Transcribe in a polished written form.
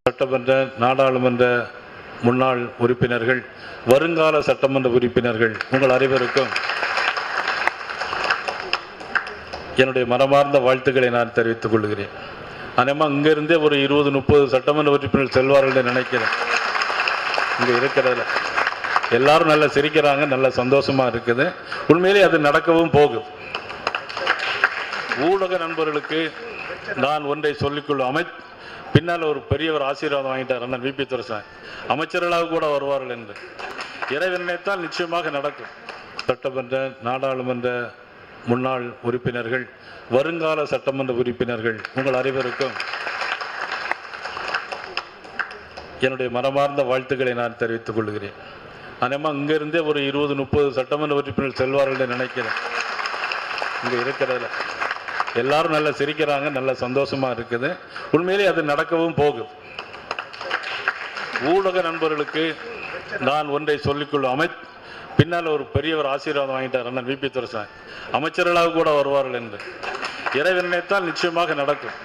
சட்டமன்ற நாடாளுமன்ற முன்னாள் உறுப்பினர்கள், வருங்கால சட்டமன்ற உறுப்பினர்கள், உங்கள் அனைவருக்கும் என்னுடைய மனமார்ந்த வாழ்த்துக்களை நான் தெரிவித்துக் கொள்கிறேன். அநேகமாக இங்கிருந்தே ஒரு 20-30 சட்டமன்ற உறுப்பினர்கள் செல்வார்கள் நினைக்கிறேன். இங்கே இருக்கிறதுல எல்லாரும் நல்லா சிரிக்கிறாங்க, நல்ல சந்தோஷமா இருக்குது. உண்மையிலே அது நடக்கவும் போகுது. ஊடக நண்பர்களுக்கு நான் ஒன்றை சொல்லிக்கொள்ளும், பின்னால் ஒரு பெரியவர் ஆசீர்வாதம் வாங்கிட்டார் அண்ணன் விபி துரைசாமி, அமைச்சர்களாக கூட வருவார்கள் என்று. இறைவன் நினைத்தால் நிச்சயமாக நடக்கும். சட்டமன்ற நாடாளுமன்ற முன்னாள் உறுப்பினர்கள், வருங்கால சட்டமன்ற உறுப்பினர்கள், உங்கள் அனைவருக்கும் என்னுடைய மனமார்ந்த வாழ்த்துக்களை நான் தெரிவித்துக் கொள்கிறேன். அநேகமாக இங்கிருந்தே ஒரு 20-30 சட்டமன்ற உறுப்பினர்கள் செல்வார்கள் நினைக்கிறேன். இங்கே இருக்கிறதுல எல்லாரும் நல்லா சிரிக்கிறாங்க, நல்ல சந்தோஷமா இருக்குது. உண்மையிலே அது நடக்கவும் போகுது. ஊடக நண்பர்களுக்கு நான் ஒன்றை சொல்லிக்கொள்ளும், பின்னால் ஒரு பெரியவர் ஆசீர்வாதம் வாங்கிட்டார் அண்ணன் விபி துரைசாமி, அமைச்சர்களாக கூட வருவார்கள் என்று. இறைவன் நினைத்தால் நிச்சயமாக நடக்கும்.